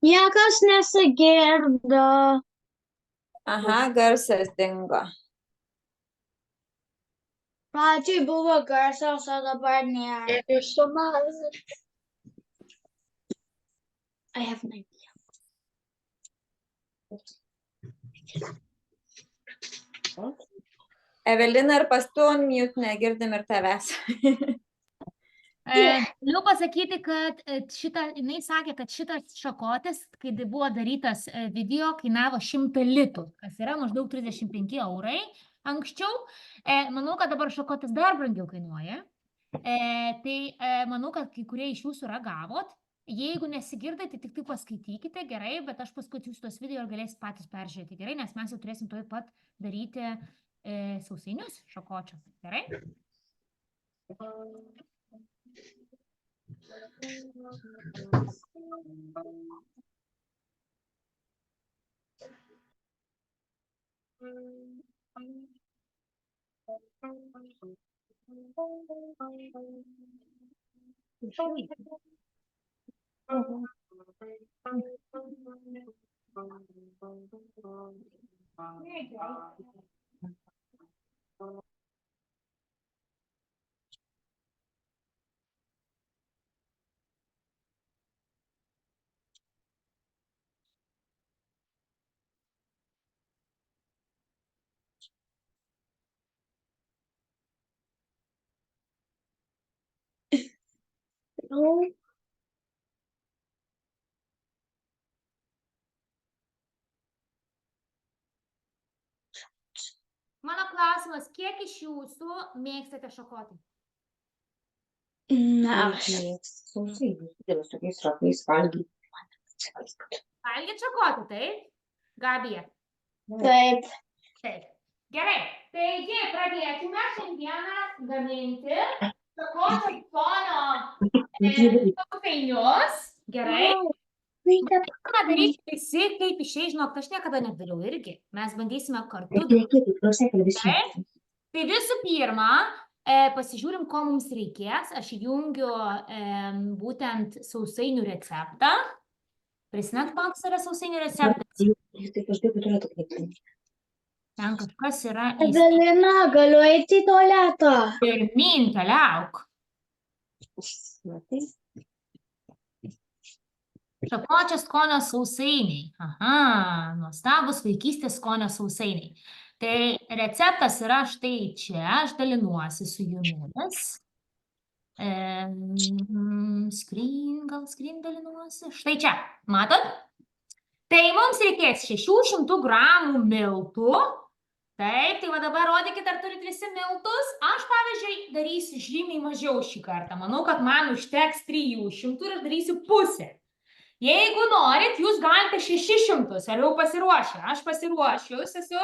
Niekas nesigirdo. Aha, garsas dingo. Pradžiai buvo garsas, o dabar nėra. I have an idea. Evelina, ir pas tu on mute negirdim ir tavęs. Galiu pasakyti, kad jinai sakė, kad šitas šakotis, kai buvo darytas video, kainavo 100 litų, kas yra maždaug 35 eurai anksčiau. Manau, kad dabar šakotis dar brangiau kainuoja. Tai manau, kad kai kurie iš jūsų ragavot. Jeigu nesigirdai, tai tik tai paskaitykite, gerai, bet aš paskui jūs tos video ir galėsit patys peržiūrėti, gerai, nes mes jau turėsim tuoj pat daryti sausainius šakočius, gerai? Mano klausimas, kiek iš jūsų mėgstate šakotį? Ne, aš. Valgėt šakotį, taip? Gabija? Taip. Taip. Gerai, taigi pradėkime šiandieną gaminti šakočio skonio sausainius. Gerai. Ką daryti visi, kaip išėjai, žinok, aš niekada nedariau irgi. Mes bandysime kartu. Gerai. Tai visų pirma, pasižiūrim, ko mums reikės. Aš jungiu būtent sausainių receptą. Prisimenat, koks yra sausainių receptas? Ten kažkas yra Evelina, galiu eiti į tualetą. Pirmyn, keliauk. Šakočio skonio sausainiai. Aha, nuostabus vaikystės skonio sausainiai. Tai receptas yra štai čia, aš dalinuosi su jumis. Screen dalinuosi. Štai čia, matot? Tai mums reikės 600 gramų miltų. Taip, tai va dabar rodykit, ar turit visi miltus. Aš, pavyzdžiui, darysiu žymiai mažiau šį kartą. Manau, kad man užteks 300 ir aš darysiu pusę. Jeigu norit, jūs galite 600, ar jau pasiruošę? Aš pasiruošius esu.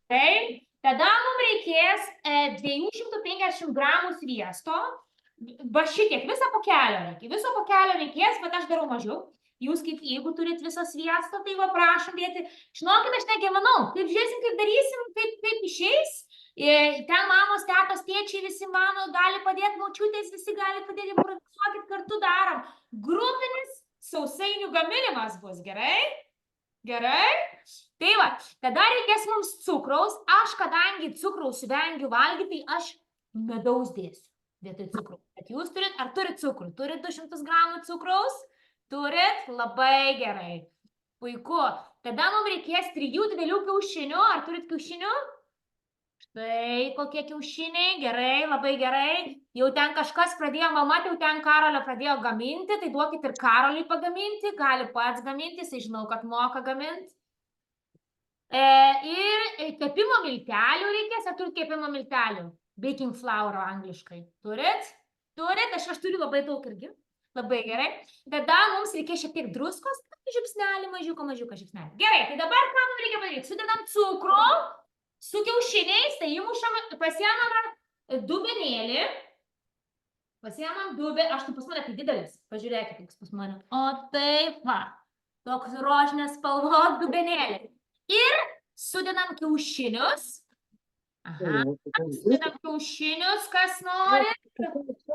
Taip, tada mums reikės 250 gramų sviesto. Va šitiek, visą pakelio reikia. Viso pakelio reikės, bet aš darau mažiau. Jūs kaip, jeigu turit visą sviestą, tai va prašom dėti. Žinokit, aš negemanau. Taip žiūrėsim, kaip darysim, kaip išeis. Ten mamos, tetos, tėčiai, visi mano gali padėti, močiutės, visi gali padėti, improvizuokit, kartu darom. Grupinis sausainių gaminimas bus, gerai? Gerai? Tai va, tada reikės mums cukraus. Aš, kadangi cukraus vengiu valgyti, tai aš medaus dėsiu vietoj cukraus. Bet jūs turit, ar turit cukrų? Turit 200 gramų cukraus? Turit? Labai gerai. Puiku. tada mums reikės 3 didelių kiaušinių. Ar turit kiaušinių? Štai kokie kiaušiniai. Gerai, labai gerai. Jau ten kažkas pradėjo, mama jau ten Karolio pradėjo gaminti, tai duokit ir Karoliui pagaminti. Gali pats gaminti, jis žinau, kad moka gaminti. Ir kepimo miltelių reikės. Ar turit kepimo miltelių? Baking flour angliškai. Turit? Turit? Aš turiu labai daug irgi. Labai gerai. Tada mums reikės šiek tiek druskos. Žiupsnelį, mažiuką žiupsnelį. Gerai, tai dabar ką mums reikia padaryti? Sudedam cukrų su kiaušiniais, tai įmušam, pasiemam dubenėlį. Pasiemam dubenėlį. Aš tai pas mane tai didelis. Pažiūrėkit, koks pas mane. O taip va. Toks rožinės spalvos dubenėlį. Ir sudedam kiaušinius. Aha, sudedam kiaušinius, kas nori.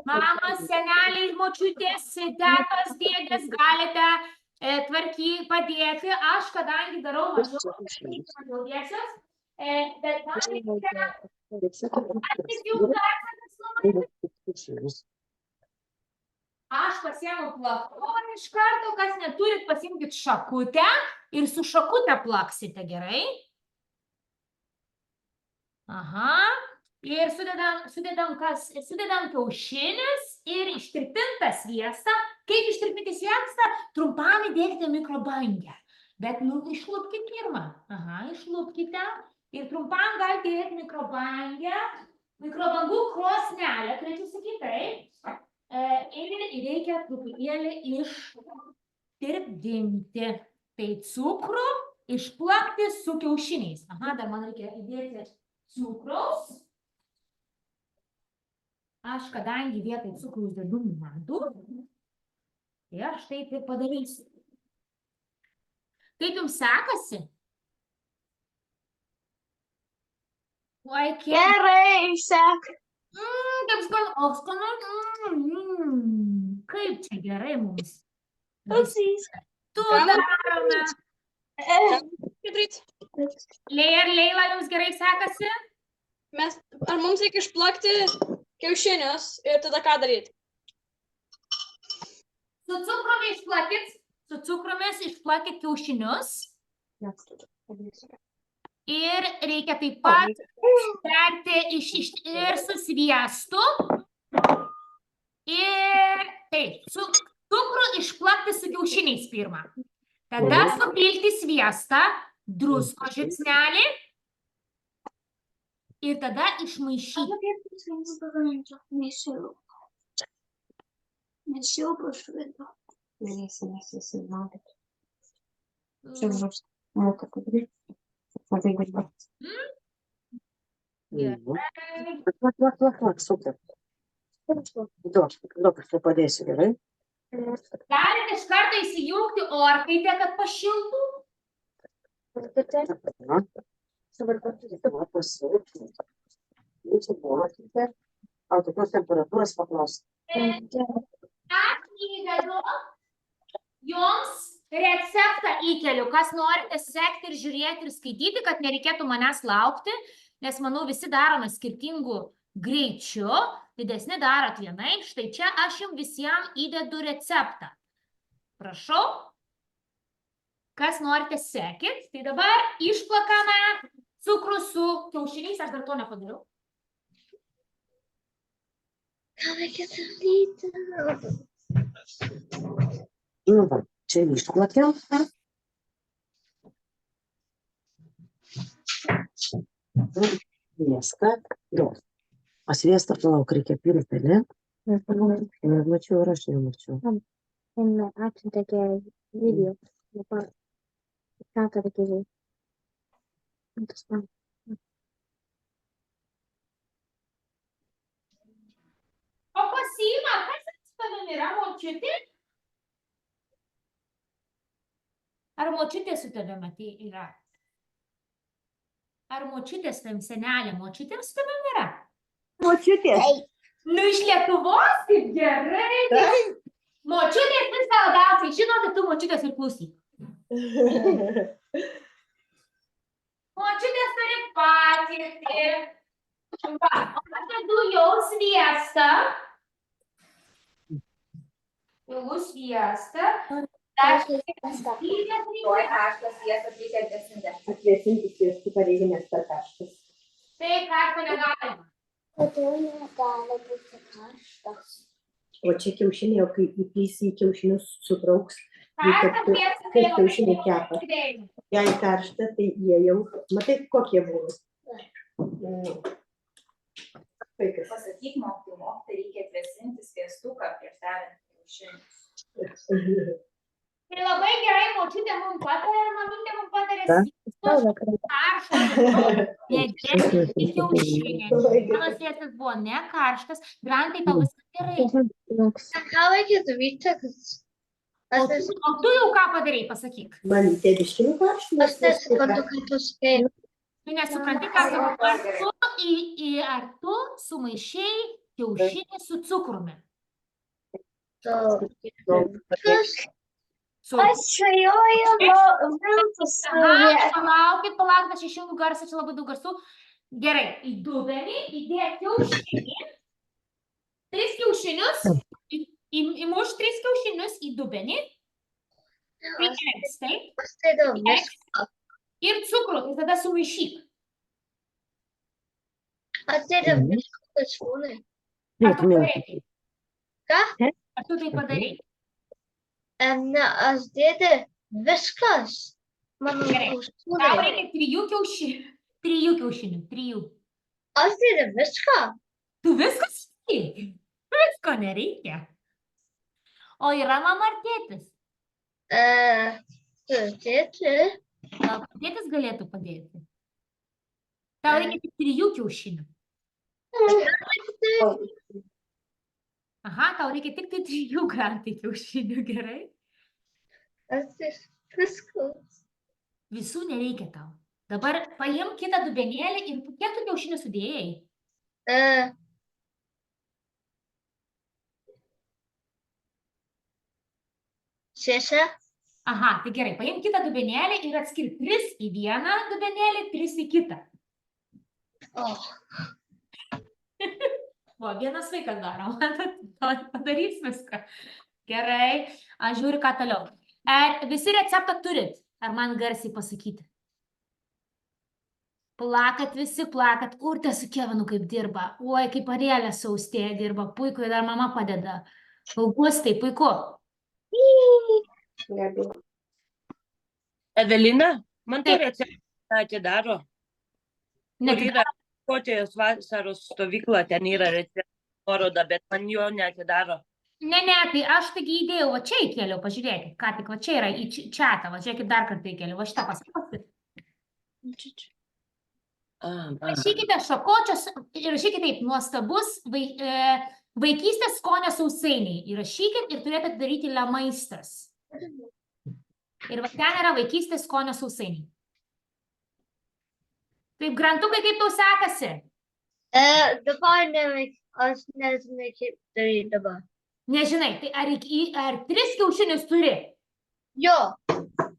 Mamos, seneliai, močiutės, tetos, dėdės, galite padėti. Aš, kadangi darau mažiau dėsios, bet aš pasiėmu plakonį iš karto, kas neturit, pasiimkit šakutę ir su šakutę plaksite, gerai? Aha. Ir sudedam kiaušinis ir ištirpintą sviestą. Kaip ištirpinti sviestą? Trumpam įdėkite mikrobangę. Bet išlupkite pirmą. Aha, išlupkite. Ir trumpam galite įdėti mikrobangę. Mikrobangų krosnelę, turėčiau sakyti taip. Ir reikia truputėlį ištirpdinti. Tai cukrų išplakti su kiaušiniais. Aha, dar man reikia įdėti cukraus. Aš, kadangi vietoj cukraus dedu medų, tai aš taip ir padarysiu. Kaip jums sekasi? Oi, kiek... Gerai, sek. Kaip skanu. Kaip čia gerai mums? Klausys. Tu darome. Leila, jums gerai sekasi? Ar mums reikia išplakti kiaušinius ir tada ką daryti? Su cukrumi išplakit kiaušinius. Ir reikia taip pat spręsti ir su sviestu. Ir taip, cukrų išplakti su kiaušiniais pirmą. Tada supilti sviestą, drusko žiupsnelį. Ir tada išmaišyti. Super. Daug padėsiu, gerai? Galite iš karto įsijungti orkaitę, kad pašiltų. Tokios temperatūros paklausti. Aš įdedu jums receptą įkeliu, kas norite sekti ir žiūrėti ir skaityti, kad nereikėtų manęs laukti, nes manau visi darome skirtingų greičiu, didesni darot vienai, štai čia aš jums visiems įdedu receptą. Prašau, kas norite sekit, tai dabar išplakame cukrų su kiaušiniais, aš dar to nepadariau. Ką reikia daryti? Nu va, čia išplakiau. Sviestą. O sviestą palauk reikia pirkti, ne? Nemačiau ir aš nemačiau. Atsiuntė video. Ką tada reikia? O pasiima, kas atsitavim yra, močiutė? Ar močiutė su tavim yra? Ar močiutės tam senelė, močiutė su tavim yra? Močiutės. Nu, iš Lietuvos, kaip gerai. Močiutės viską labiausiai žino, tai tu močiutės ir klausyk. Močiutės turi patirtį. Va, o aš dedu jau sviestą. Jau sviestą. Tuoj karštas sviestas reikia atvėsinti. Atvėsinti sviestuką reikia, nes per karštas. Tai karšto negalima. Kodėl negali būti karštas? O čia kiaušiniai, o kai įpysi į kiaušinius sutrauks, Karštas sviestas kaip kiaušiniai kepa. judėjimą. Jei karšta, tai jie jau, matai, kokie buvo. Vaikas. Pasakyk mokytojui, reikia atvėsinti sviestuką prieš dedant kiaušinius. Tai labai gerai močiutė mums patarė ir mamytė mums patarė Ką? karštą, nedėti į kiaušinį. Mano sviestas buvo ne karštas, Grantai tau viskas gerai. Ką reikia daryti, kad O tu jau ką padarei, pasakyk. Man tėviškinių karštų. aš nesuprantu, kaip tu spėjai? Tu nesupranti, ką ar tu sumaišei kiaušinį su cukrumi. Su... Aš šajoju viltus. Palaukit, aš išjungiu garsą, čia labai daug garsų. Gerai, į dubenį įdėk kiaušinį. 3 kiaušinius, įmuš 3 kiaušinius į dubenį. Prikelis, taip? Ir cukrų, ir tada sumaišyk. Atsideda viskas šūnai. Ar tu padarei? Ką? Ar tu tai padarei? Ne, aš dėdė viskas. Mano Gerai. Tau šūnai. reikia 3 kiaušinių. 3 kiaušinių, 3. Aš dėdė viską. Tu viskas įdėjai? Visko nereikia. O yra mama ar tėtis? Dėdė. Gal tėtis galėtų padėti? Tau reikia tik 3 kiaušinių. Aha, tau reikia tik tai 3 Grantai kiaušinių, gerai? Aš viskas. Visų nereikia tau. Dabar paimk kitą dubenėlį ir kiek tu kiaušinių sudėjai? Šeša. Aha, tai gerai, paimk kitą dubenėlį ir atskirk 3 į vieną dubenėlį, 3 į kitą. O, vienas vaikas daro, padarys viską. Gerai, aš žiūriu, ką toliau. Ar visi receptą turit? Ar man garsiai pasakyti? Plakat visi, plakat. Urtė su Kevinu kaip dirba. Oi, kaip Arėlė su Austėja dirba. Puiku, ir dar mama padeda. Augustai, puiku. Evelina, man tai receptą atidaro. Ne, Kur yra Škotijos vasaros stovykla, ten yra receptų nuoroda, bet man jo neatidaro. ne, tai aš taigi įdėjau, va čia įkėliau, pažiūrėkit, ką tik va čia yra į čatą, va žiūrėkit dar kartą įkėliau, va šitą pasakyti. Rašykite šakočios ir rašykite taip, nuostabus vaikystės skonio sausainiai. Įrašykit ir turėtumėte daryti Le Maistas. Ir va ten yra vaikystės skonio sausainiai. Taip, Grantukai, kaip tau sekasi? Dabar aš nežinau, kaip daryti dabar. Nežinai, tai ar 3 kiaušinius turi? Jo.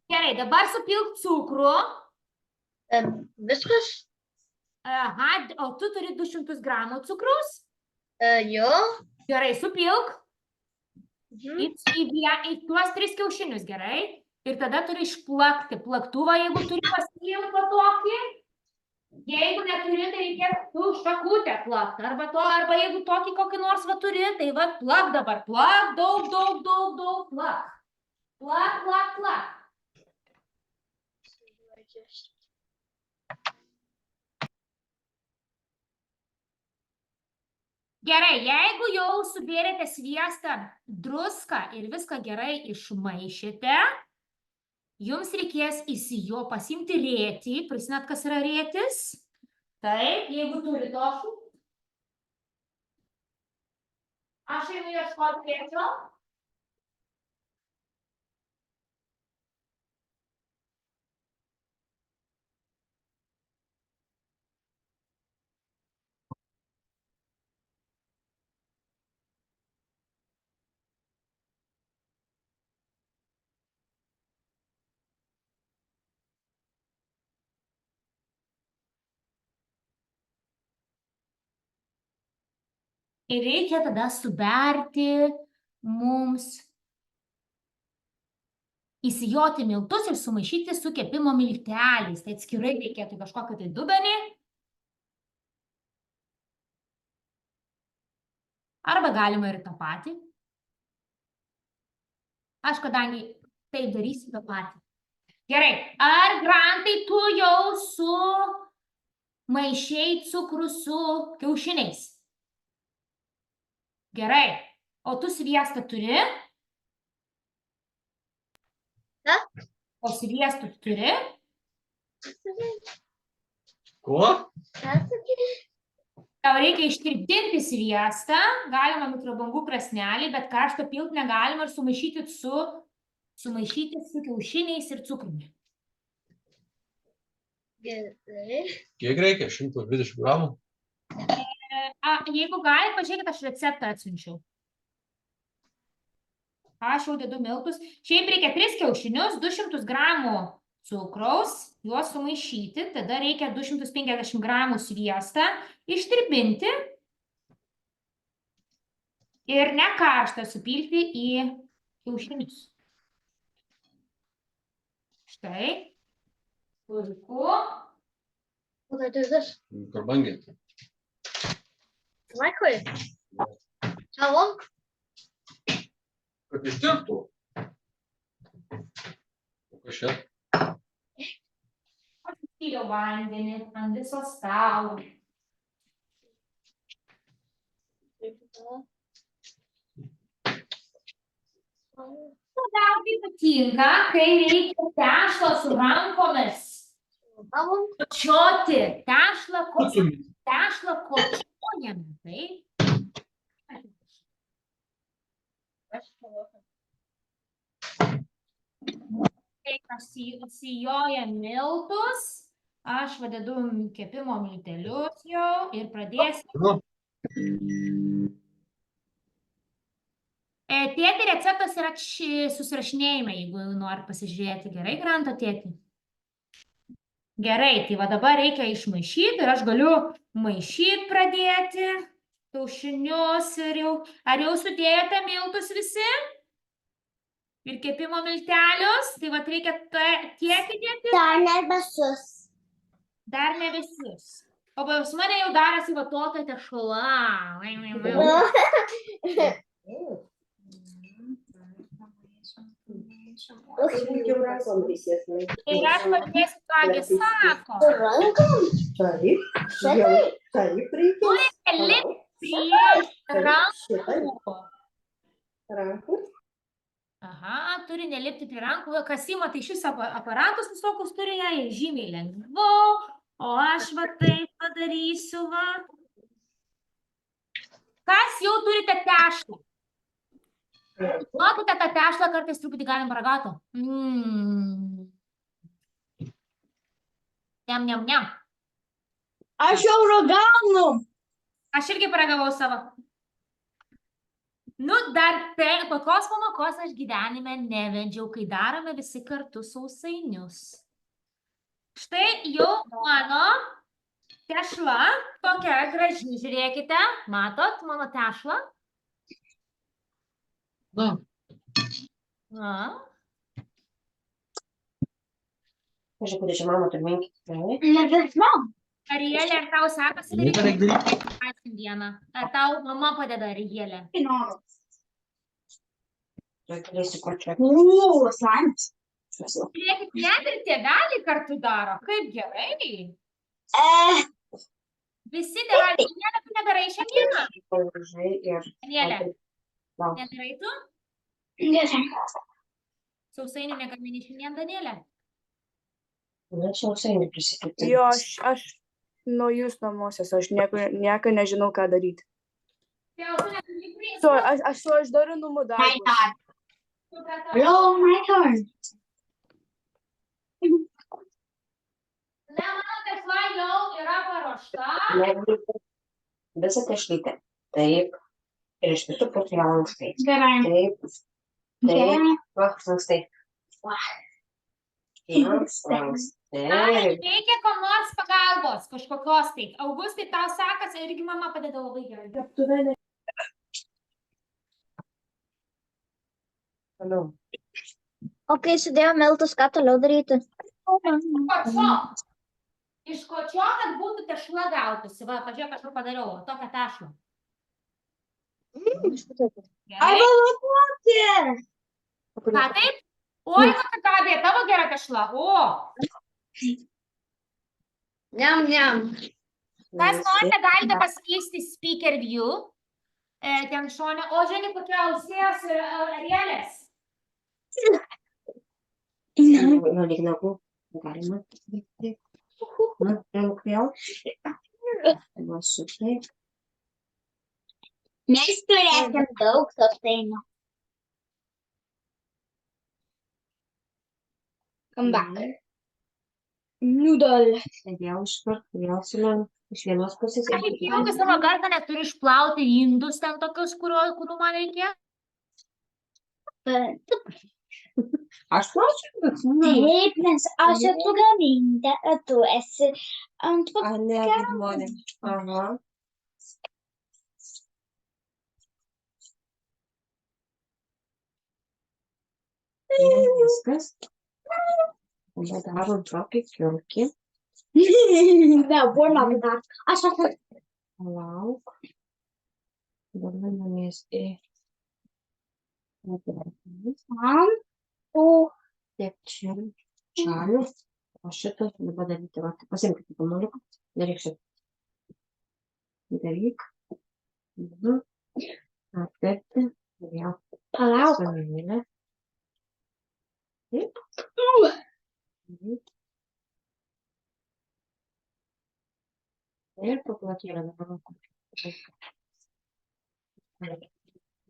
Gerai, dabar supilk cukrų. Viskas? Aha, o tu turi 200 gramų cukraus? Jo. Gerai, supilk. Į tuos 3 kiaušinius, gerai? Ir tada turi išplakti plaktuvą, jeigu turi pasiimti tokį. Jeigu neturi, tai reikės tu šakutę plakti. Arba jeigu tokį kokį nors va turi, tai va plak dabar. Plak, daug, plak. Plak. Gerai, jeigu jau subėrėte sviestą, druską ir viską gerai išmaišėte, jums reikės pasiimti rėtį. Prisimenat, kas yra rėtis? Taip, jeigu turi tošų. Aš einu ieškoti rėčio. Ir reikia tada suberti mums įsijoti miltus ir sumaišyti su kepimo milteliais. Tai atskirai reikėtų kažkokį tai dubenį. Arba galima ir tą patį. Aš kadangi taip darysiu tą patį. Gerai, ar Grantai tu jau sumaišei cukrų su kiaušiniais? Gerai, o tu sviestą turi? Ne. O sviestų turi? Kuo? Tau reikia ištirpdinti sviestą, galima mikrobangų krosnelį, bet karšto pilt negalima ir sumaišyti su kiaušiniais ir cukrumi. Gerai. Kiek reikia? 120 gramų? Jeigu gali, pažiūrėkit, aš receptą atsiunčiau. Aš jau dedu miltus. Šiaip reikia 3 kiaušinius, 200 gramų cukraus, juos sumaišyti, tada reikia 250 gramų sviestą, ištirpinti ir ne karštą supilti į kiaušinius. Štai. Puiku. What do I do with this? Karbangiai. Microwave. How long? Kad ištirptų. O kas čia? Pasipyliau vandenį ant viso stalo. Labiausiai patinka, kai reikia tešlą su rankomis. How long? Kočioti. Tešlą kočiojame. Taip. Kai sijoja miltus, aš dedu kepimo miltelius jau ir pradėsiu. Tėti receptas yra susirašinėjime, jeigu nori pasižiūrėti. Gerai, Granto tėti? Gerai, tai va dabar reikia išmaišyti ir aš galiu maišyti pradėti kiaušinius ir jau. Ar jau sudėjote miltus visi? Ir kepimo miltelius? Tai va reikia tiek įdėti? Dar ne visus. Dar ne visus. O pas mane jau darasi va tokia tešla. Jau rankom reikės. Ir aš pradėsiu, kągi sako. Rankom? Taip. Taip reikės. Lipti prie rankų. Rankų. Aha, turi nelipti prie rankų. Kas ima, tai šis aparatus visokus turi, jie žymiai lengviau. O aš va taip padarysiu, va. Kas jau turite tešlą? Matote, tą tešlą kartais truputį galim paragauti. Niam. Aš jau ragaunu. Aš irgi paragavau savo. Nu, dar tokios pamokos aš gyvenime nevedžiau, kai darome visi kartu sausainius. Štai jau mano tešla, tokia graži, žiūrėkite. Matot mano tešlą? Na. Pažiūrėk, kur čia mama turminki. Arielė, ar tau sekasi daryti šiandieną? Ar tau mama padeda, Arielė? Žiūrėkit, net ir tėveliai kartu daro. Kaip gerai. Visi tėveliai. Danielė, tu nedarai šiandieną? Danielė, nedarai tu? Sausainių negamini šiandien, Danielė? Jo, aš naujus namuose, aš nieko nežinau, ką daryti. Aš darau namų darbus. Hello, my turn. Mano tešla jau yra paruošta. Visą tešlytę. Taip. Ir iš visų pusų jau lankstai. Gerai. Taip. Lankstai. Reikia kam nors pagalbos, kažkokios taip. Augustai, tau sekasi, irgi mama padeda labai gerai. Toliau. O kai sudėjo miltus, ką toliau daryti? Kočiok. Iš kočio, kad būtų tešla gautųsi. Va, pažiūrėk, aš jau padariau. Va, tokią tešlą. Gerai. Ką taip? Oi, kokia Gabija, tavo gera tešla. O, Niam, niam. kas norite, galite pasikeisti speaker view. Ten šone. O, žiūrėk, kokia ausės Arielės. Nu, lyg nagų. Galima. Na, vėl. Va, šitaip. Mes turėsim daug sausainių. Come back. Noodle. Vėl iškart, vėl sulenk. Iš vienos pusės. Aš įjungiu savo gardą, neturiu išplauti indus ten tokius, kurių man reikėjo. Aš plaučiu, bet Taip, nes aš esu gamintė, o tu esi ant A, ne, žmonė. Aha. Viskas. Tada darom tokį kiurkį. Nebuvo dar. Aš esu. Lauk. Dabar namės į... Man. O. Tiek čia. Čalių. O šitas dabar daryti. Va, pasimkite kamuoliuką. Daryk šitą. Daryk. Apverti. Vėl. Palauk. Suminė. Taip. Ir paplakėlę dabar.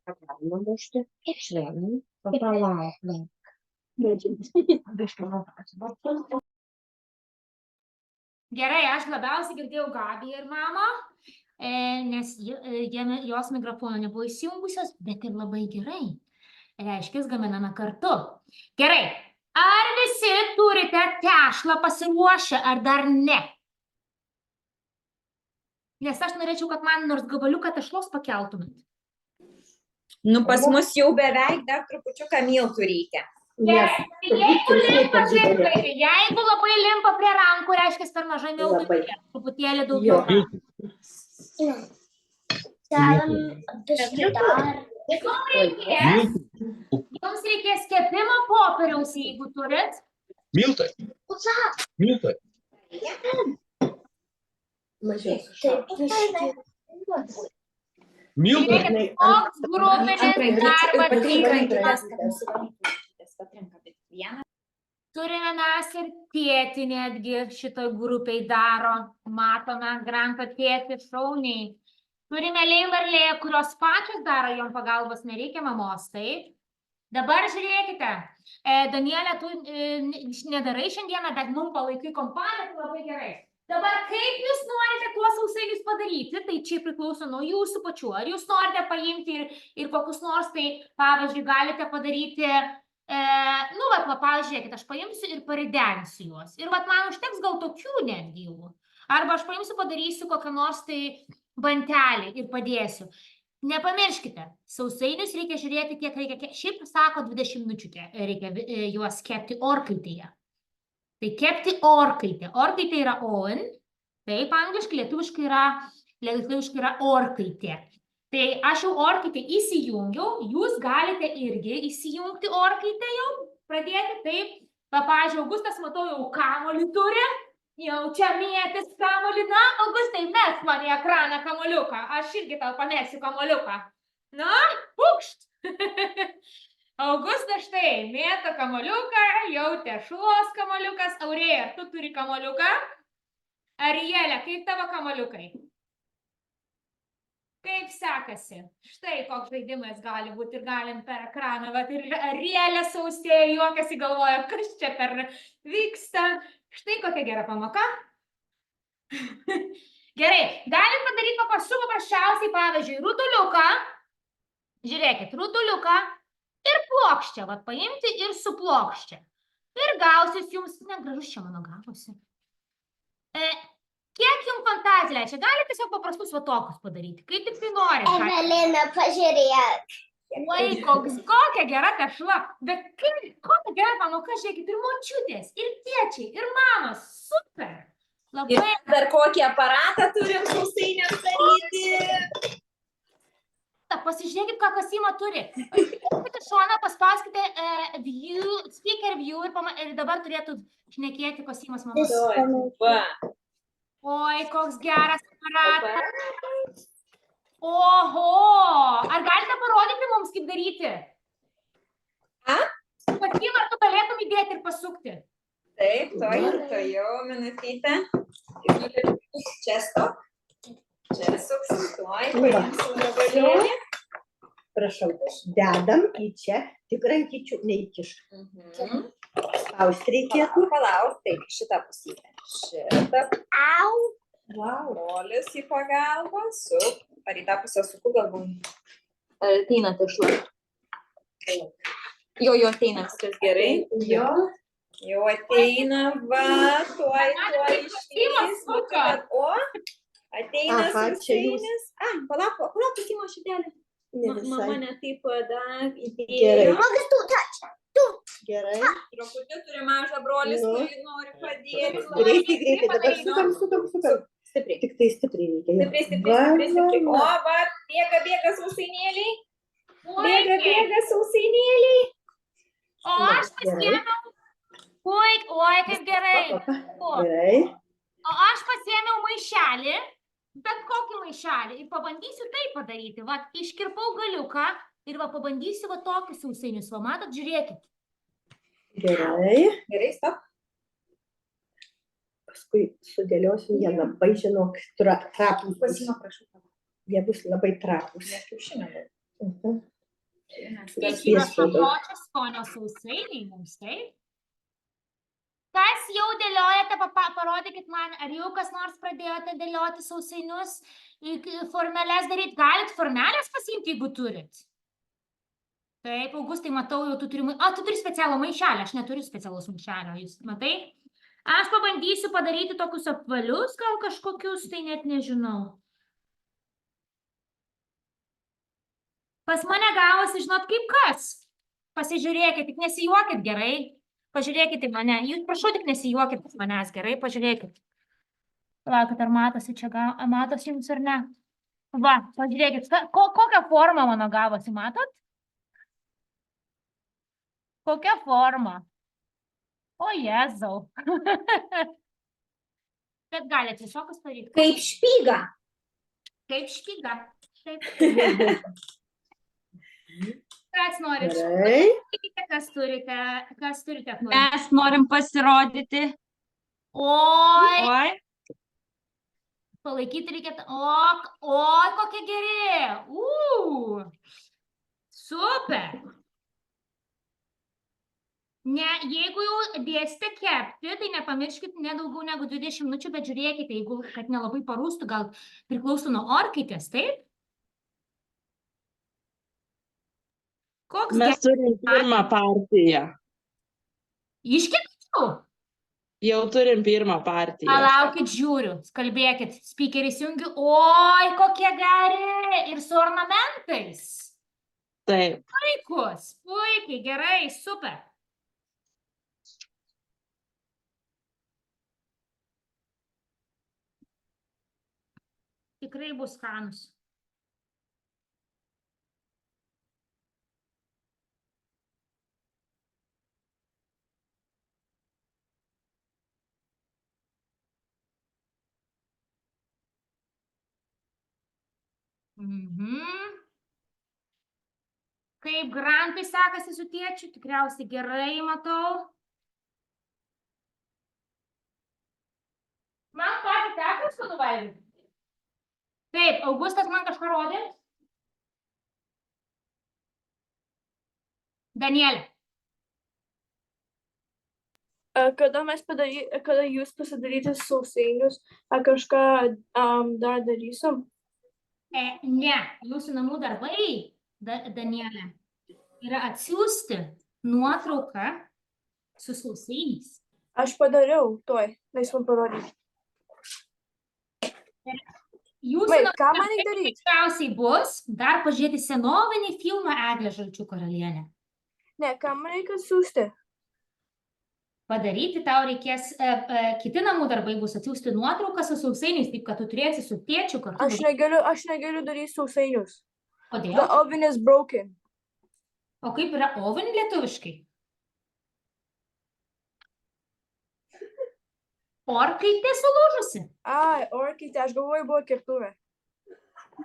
Galima mušti. Švelniai. Papalauk. Gerai, aš labiausiai girdėjau Gabiją ir mamą, nes jos mikrofono nebuvo įsijungusios, bet ir labai gerai. Reiškia, gaminame kartu. Gerai, ar visi turite tešlą pasiruošę, ar dar ne? Nes aš norėčiau, kad man nors gabaliuką tešlos pakeltumėt. Nu, pas mus jau beveik dar trupučiuką miltų reikia. Gerai, jeigu labai limpa prie rankų, reiškia, per mažai miltų, truputėlį daugiau. Jums reikės kepimo popieriaus, jeigu turit. Miltai. Miltai. Miltai. Koks grupinis darbas. Turime mes ir tėtį netgi šitoj grupiai daro. Matome Grantą tėtį šauniai. Turime Leilą ir Lėją, kurios pačios daro, jom pagalbos nereikia mamos, taip? Dabar žiūrėkite, Danielė, tu nedarai šiandieną, bet mums palaikai kompaniją, tai labai gerai. Dabar kaip jūs norite tuos sausainius padaryti, tai čia priklauso nuo jūsų pačių. Ar jūs norite paimti ir kokius nors, tai pavyzdžiui, galite padaryti, pavyzdžiui, aš paimsiu ir paridensiu juos. Ir man užteks gal tokių netgi jų. Arba aš paimsiu, padarysiu kokią nors tai bantelį ir padėsiu. Nepamirškite, sausainius reikia žiūrėti, kiek reikia. Šiaip sako 20 minučių reikia juos kepti orkaitėje. Tai kepti orkaitė. Orkaitė yra oven. Taip, angliškai, lietuviškai yra orkaitė. Tai aš jau orkaitę įsijungiau, jūs galite irgi įsijungti orkaitę jau, pradėti. Taip, pavyzdžiui, Augustas, matau, jau kamuolį turi. Jau čia mėtis kamuolį. Na, Augustai, mes man į ekraną kamuoliuką. Aš irgi tau pamėsiu kamuoliuką. Na, pukšt. Augustas štai mėta kamuoliuką, jau tešlos kamuoliukas. Aurėja, ar tu turi kamuoliuką? Arielė, kaip tavo kamuoliukai? Kaip sekasi? Štai koks žaidimas gali būti ir galim per ekraną. Vat ir Arielė sausėja, juokiasi, galvoja, kas čia per vyksta. Štai kokia gera pamoka. Gerai, galim padaryti paprasčiausiai, pavyzdžiui, rutuliuką. Žiūrėkit, rutuliuką ir plokščią. Vat paimti ir su plokščia. Ir gausis jums, negražus čia mano gavosi. Kiek jums fantazija leidžia? Galite tiesiog paprastus va tokius padaryti. Kaip tik tai norite. Evelina, pažiūrėk. Oi, kokia gera tešla. Bet kokia gera pamoka, žiūrėkit, ir močiutės, ir tėčiai, ir mamos. Super. Ir Labai. dar kokį aparatą turim sausainiams daryti. Pasižiūrėkit, ką Kasima turi. Paskite šoną, paspauskite speaker view ir dabar turėtų šnekėti Kasimas mama. Va. Oi, koks geras aparatas. Oho! Ar galite parodyti mums, kaip daryti? Kasima, ar tu galėtum įdėti ir pasukti? Taip, to jau minutytę. Čia stok. Čia suksim, paimsim gabalėlį. Prašau, dedam į čia, tik rankyčių neįkišk. Spausti reikėtų. Palauk, taip, šitą pusytę. Šitą. Molis į pagalbą. Ar į tą pusę suku galbūt? Ar ateina tešla? Jo, ateina, viskas gerai. Jau ateina, va, tuoj išlys. O, ateina sausainis. Palauk, Kasimo širdelė. Mama ne taip padarė. Gerai. Gerai. Truputį turi mažą brolis, kurį nori padėti. Greitai, dabar sukam. Stipriai. Tik tai stipriai reikia. Stipri. O, va, bėga sausainėliai. Bėga sausainėliai. O aš pasiėmiau. Oi, kaip gerai. Gerai. O aš pasiėmiau maišelį, bet kokį maišelį, ir pabandysiu tai padaryti. Va, iškirpau galiuką ir va, pabandysiu va tokius sausainius. Va, matot, žiūrėkit. Gerai, stop. Paskui sudėliosim, jie labai, žinok, trapūs. Kasimo, prašau. Jie bus labai trapūs. Kiaušinio. Tai yra šakočio skonio sausainiai mums, taip? Kas jau dėliojate, parodykit man, ar jau kas nors pradėjote dėlioti sausainius, formelės daryti. Galit formelės pasiimti, jeigu turit. Taip, Augustai, matau, jau tu turi... tu turi specialų maišelį, aš neturiu specialaus maišelio, jūs matai? Aš pabandysiu padaryti tokius apvalius, gal kažkokius, tai net nežinau. Pas mane gavosi, žinot, kaip kas. Pasižiūrėkit, tik nesijuokit gerai. Pažiūrėkit į mane. Jūs prašau, tik nesijuokit pas manęs gerai, pažiūrėkit. Laukit, ar matosi čia, matosi jums ar ne? Va, pažiūrėkit, kokią formą mano gavosi, matot? Kokia forma? O, Jėzau. Bet galite tiesiog daryti. Kaip špyga. Kaip špyga. Taip. Kas norit? Kas turite? Mes norim pasirodyti. Oi. Palaikyti reikėtų. Oi, kokie geri. Super. Ne, jeigu jau dėsite kepti, tai nepamirškit ne daugiau negu 20 minučių, bet žiūrėkite, jeigu kad nelabai parūstų, gal priklauso nuo orkaitės, taip? Mes turim pirmą partiją. Iškepčiau? Jau turim pirmą partiją. Palaukit, žiūriu, kalbėkit, speakerį jungiu. Oi, kokie geri! Ir su ornamentais. Taip. Puikiai, gerai, super. Tikrai bus skanus. Kaip Grantai sekasi su tėčiu, tikriausiai gerai matau. Man patį tekas, kad nuvaidinti. Taip, Augustas man kažką rodė. Danielė. Kada jūs pasidaryti sausainius, ar kažką dar darysim? Ne, jūsų namų darbai, Danielė, yra atsiųsti nuotrauką su sausainiais. Aš padariau, tuoj, leis man parodyti. Jūsų Wait, namų ką man darbai reikia daryt? greičiausiai bus dar pažiūrėti senovinį filmą Eglė žalčių karalienė. Ne, ką man reikia siųsti? Padaryti tau reikės, kiti namų darbai bus atsiųsti nuotrauką su sausainiais, taip kad tu turėsi su tėčiu kartu. Aš negaliu daryti sausainius. Kodėl? The oven is broken. O kaip yra oven lietuviškai? Orkaitė sulūžusi. Ai, orkaitė, aš galvoju, buvo keptuvė.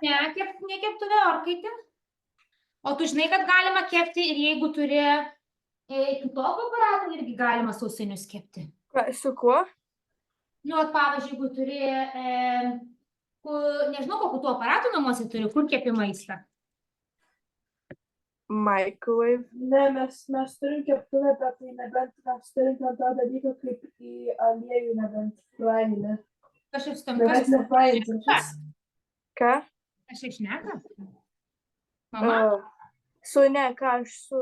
Ne keptuvė, orkaitė. O tu žinai, kad galima kepti ir jeigu turi kitokio aparato, irgi galima sausainius kepti. Su kuo? Nu, pavyzdžiui, jeigu turi, nežinau, kokiu tu aparatų namuose turi, kur kepi maistą. Microwave. Ne, mes turim keptuvę, bet tai nebent mes turim tą dalyką kaip į aliejų, nebent fryinę. Kažkaip tam Nebent nefryintis. Ką? Kažkaip šneka? Mama? Ką aš su...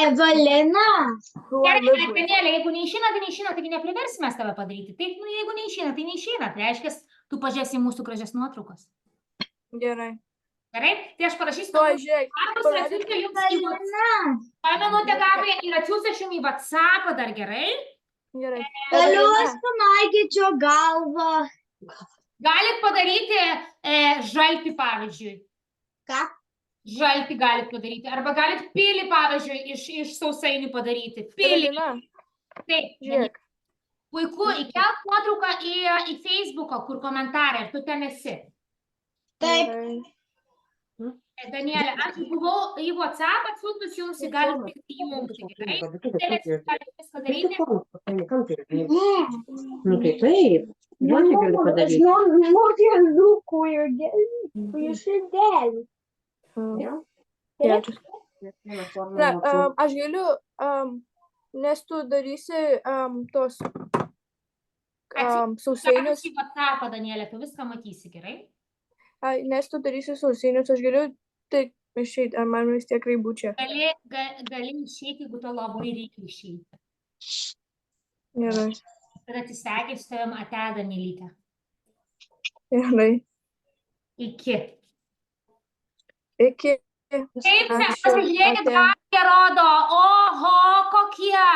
Evelina. Gerai, Danielė, jeigu neišeina, tai neišeina, taigi nepriversime tave padaryti. Taip, jeigu neišeina, tai neišeina. Tai reiškia, tu pažiūrėsi mūsų gražias nuotraukas. Gerai. Gerai, tai aš parašysiu. To, žiūrėk. Paminutę gavai ir atsiųsiu jums į WhatsAppą dar gerai. Gerai. Galiu aš pamaigyčiau galvą. Galit padaryti žalpį, pavyzdžiui. Ką? Žalpį galit padaryti. Arba galit pilį, pavyzdžiui, iš sausainių padaryti. Pilį. Taip, žiūrėk. Puiku, įkelk nuotrauką į Facebooką, kur komentarai, ir tu ten esi. Taip. Danielė, aš buvau į WhatsApp atsiuntus jums, galit tik įjungti, gerai? Galit viską daryti. Nu, tai taip. Žodžiu gali padaryti. Aš galiu, nes tu darysi tos sausainius. Į WhatsAppą, Danielė, tu viską matysi, gerai? Nes tu darysi sausainius, aš galiu tik išeiti, ar man vis tiek reikia būti čia. Gali išeiti, jeigu to labai reikia išeiti. Gerai. Ir atsisveikinu su tavim ate, Danielyte. Gerai. Iki. Iki. Kaip pasižiūrėkit, ką jie rodo. Oho, kokie.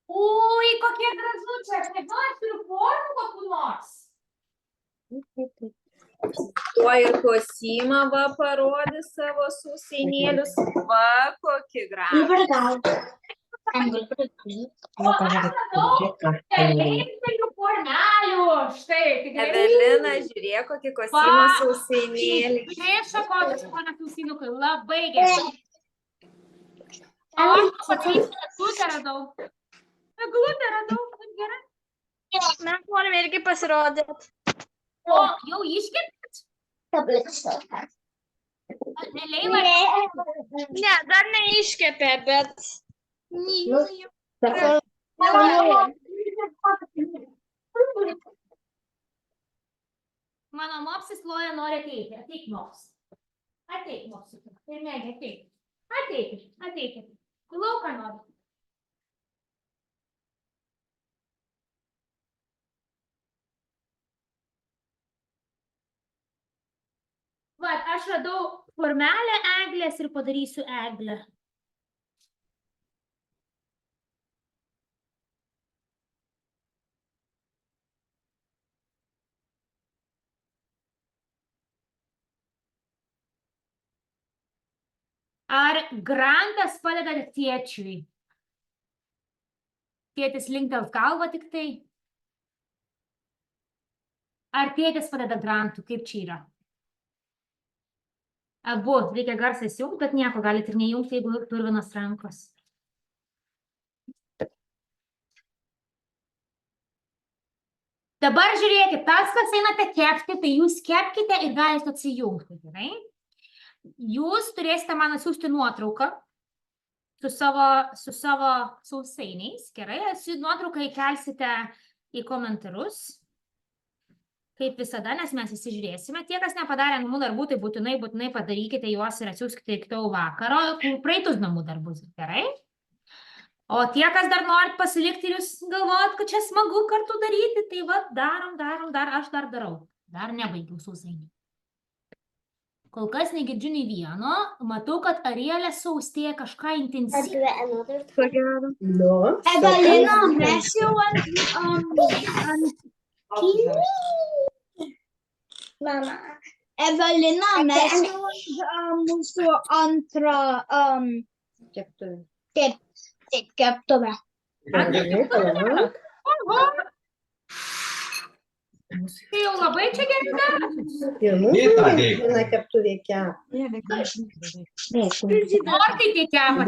Ui, kokie gražučiai. Aš nežinau, aš turiu formų kokių nors. Tuo ir Kosima va parodė savo sausainėlius. Va, kokį gražų. Evelina, žiūrėk, kokį Kosima sausainėlį. Šokodas, mano sausainiukai, labai gerai. O, eglutę radau. Eglutę radau, gerai. Mes norime irgi pasirodyti. O, jau iškepėt? Leila? Ne, dar neiškepė, bet... Mano mopsis Loja nori ateiti. Ateik, mops. Ateik, mopsi. Ir mėgė, ateik. Ateikit. Į lauką nori. Va, aš radau formelę eglės ir padarysiu eglę. Ar grantas padeda tėčiui? Tėtis linktels galvą tik tai? Ar tėtis padeda grantų? Kaip čia yra? Abu, reikia garsą įsijungti, bet nieko, galite ir neįjungti, jeigu purvinos rankos. Dabar žiūrėkit, tas, kas einate kepti, tai jūs kepkite ir galite atsijungti, gerai? Jūs turėsite man atsiųsti nuotrauką su savo sausainiais, gerai? Nuotrauką įkelsite į komentarus. Kaip visada, nes mes įsižiūrėsime. Tie, kas nepadarė namų darbų, tai būtinai padarykite juos ir atsiųskite iki tau vakaro, praeitus namų darbus, gerai? O tie, kas dar norit pasilikti ir jūs galvojat, kad čia smagu kartu daryti, tai va, darom, aš dar darau. Dar nebaigiau sausainį. Kol kas negirdžiu nei vieno. Matau, kad Arielė su Austėja kažką intensyviai. No. Evelina, mes jau Mama. Evelina, mes jau mūsų antrą Keptuvė. keptuvę. Oho! Tai jau labai čia gerai darosi. Ir mūsų viena keptuvė kepa. Orkaitė kepa.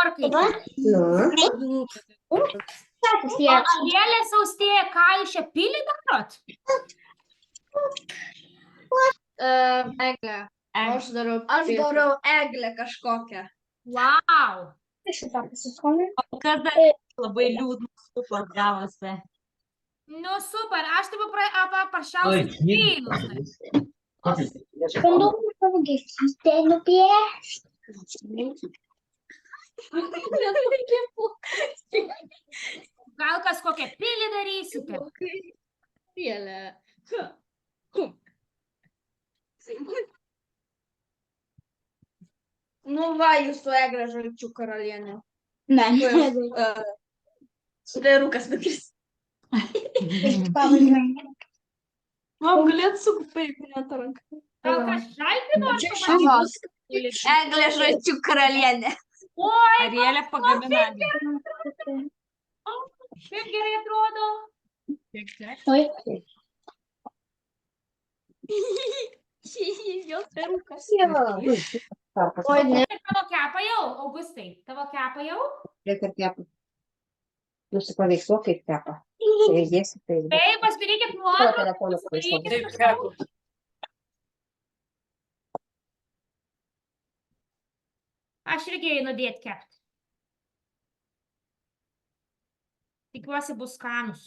Orkaitė. Nu. Arielė su Austėja, ką jūs čia pilį darot? Eglę. Aš darau eglę kažkokią. Wow! Šitą pasiskolinu. O kas dar labai liūdnas supas gavosi? Nu, super. Aš taip paprasčiausiai pynus. Bandau savo gyvystę nupiešti. Gal kas kokią pilį darysite? Nu va, jūsų Eglė žalčių karalienė. Ne, Tai rūkas nukris. Man galėtų supaipinę tą ranką. Gal kažkaip nori? Eglė žalčių karalienė. Oi, Arielė pagamina. kaip gerai atrodo. Jos perukas. Oi, tavo kepa jau, Augustai. Tavo kepa jau? Reikia kepa. Nusipaveiksluok kaip kepa. Čia įdėsi tai. Taip, pasidarykit Tuo nuotrauką. telefonu paveiksluok. Aš irgi einu dėti kepti. Tikiuosi bus skanus.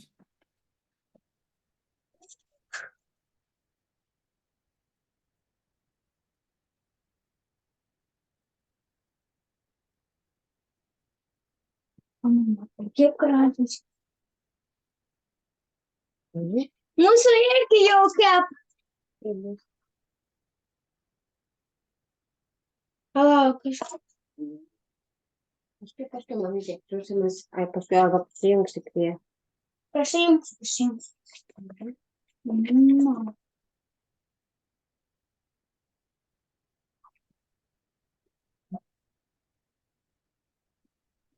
Kaip gražus. Mūsų irgi jau kep. Palauk, Kažkaip mamytė, triusimas, paskui arba prisijungsi prie. Prisijungs.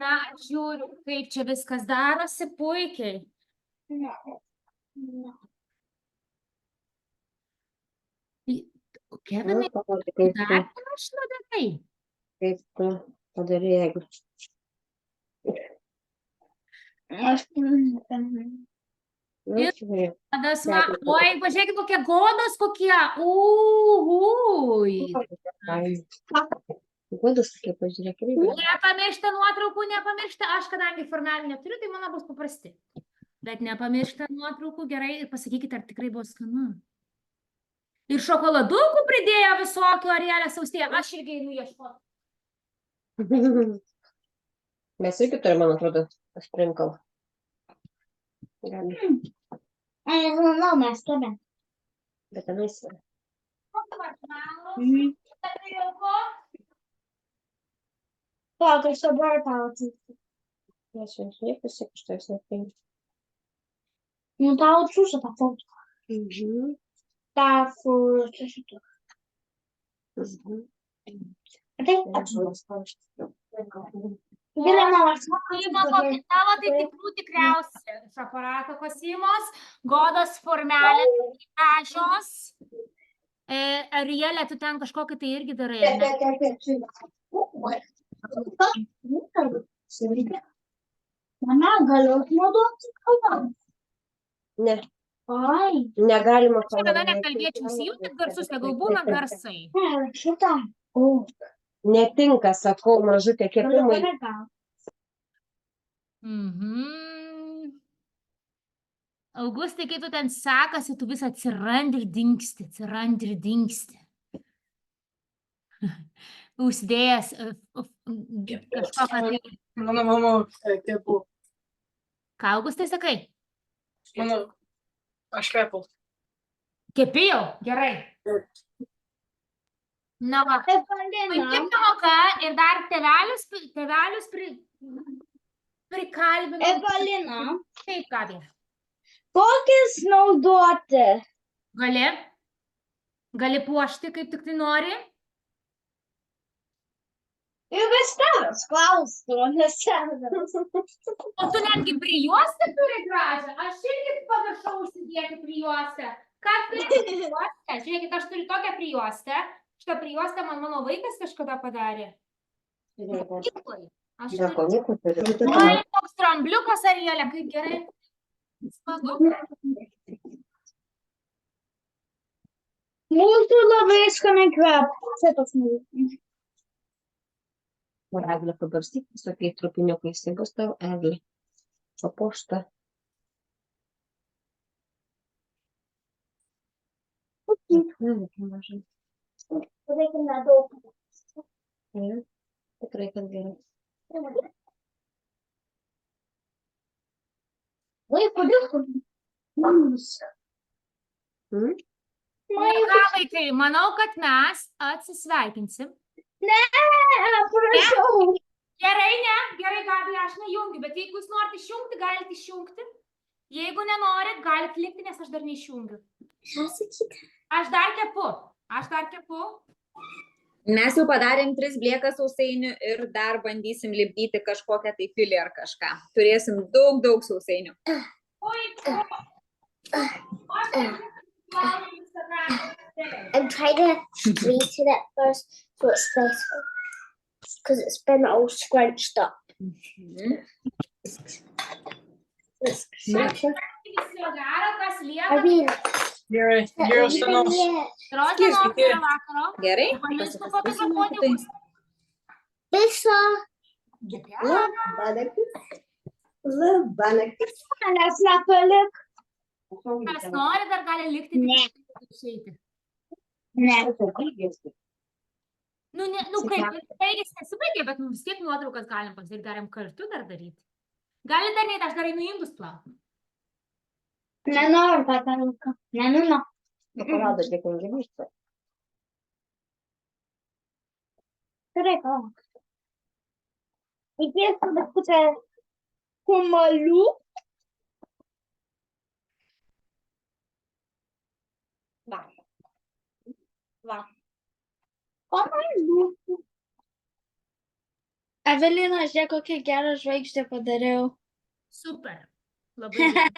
Na, aš žiūriu, kaip čia viskas darosi puikiai. Kevinai, Parodai, kaip dar aš nudarai. tu padarė, jeigu. Godas, oi, pažiūrėkit, kokie godas kokie. Ui. Godas, kaip pažiūrėk, reikia. Nepamiršta nuotraukų, nepamiršta. Aš kadangi formelį neturiu, tai mano bus paprasti. Bet nepamiršta nuotraukų, gerai, ir pasakykit, ar tikrai buvo skanu. Ir šokoladukų pridėjo visokių, Arielė su Austėja. Aš irgi einu ieškoti. Mes irgi turime, man atrodo, sprinkle. Nežinau, mes turime. Bet tenais yra. Palauk, aš dabar tau atsiųsiu. Mes jums nepasik, iš to jūs nepinti. Nu, tau atsiųsiu tą fotą. Tą fotą šitą. Taip, Tavo tai tikrų tikriausia. Iš aparato Kosimos, godas formelė, gražios. Arielė, tu ten kažkokį tai irgi darai, ar ne? Mama, galiu naudoti kalbą? Ne, Oi. negalima Aš tada nekalbėčiau, įsijungit garsus, tegul būna garsai. Šitą. Netinka, sakau, mažutė kepimai. Augustai, kai tu ten sekasi, tu vis atsirandi ir dingsti, Užsidėjęs kažkokią tai... Mano mama kepu. Ką, Augustai, sakai? Aš kepu. Kepi jau? Gerai. Na va. Evelina. Puiki pamoka ir dar tėvelius prikalbinu. Evelina. Taip, Gabija. Kokias naudoti? Gali puošti, kaip tik tai nori. Ir vis tavęs klausiu, nes tavęs. O tu netgi prijuostę turi gražią. Aš irgi pamiršau užsidėti prijuostę. Ką turi prijuostę? Žiūrėkit, aš turiu tokią prijuostę. Šitą prijuostę mano vaikas kažkada padarė. Mokykloj. Aš turiu. Oi, toks trambliukas, Arielė, kaip gerai. Smagu. Mūsų labai skaniai kvepia. Čia toks mūsų. O Eglė pabarstyk visokiais trupiniukais, tai bus tau Eglė. Papuošta. Mažai. Reikia nedaug. Tikrai, kad gerai. Kodėl? Ką, vaikai, manau, kad mes atsisveikinsim. Ne, prašau. Gerai, ne? Gerai, Gabija, aš nejungiu, bet jeigu jūs norite išjungti, galite išjungti. Jeigu nenorit, galite likti, nes aš dar neišjungiu. Aš dar kepu. Mes jau padarėm 3 blėkas sausainių ir dar bandysim lipdyti kažkokią tai pilį ar kažką. Turėsim daug sausainių. I'm trying to straighten it first so it's faithful. Because it's been all scrunched up. I mean, Gerai, geros dienos. Gerai? Viso. Labanaktis. Manęs nepalik. Kas nori, dar gali likti. Ne. Išeiti. Ne. Kaip, baigėsi, nesibaigė, bet vis tiek nuotraukas galim pasidaryti, galim kartu dar daryti. Gali dar neiti, aš dar einu indus plauti. Nenoriu tą dalyką. Nenoriu. Parado dėkingi vyksta. Gerai, palauk. Įdėsiu dakutę kumalių. Va. Kumalių. Evelina, žiūrėk, kokią gerą žvaigždę padariau. Super. Labai gerai.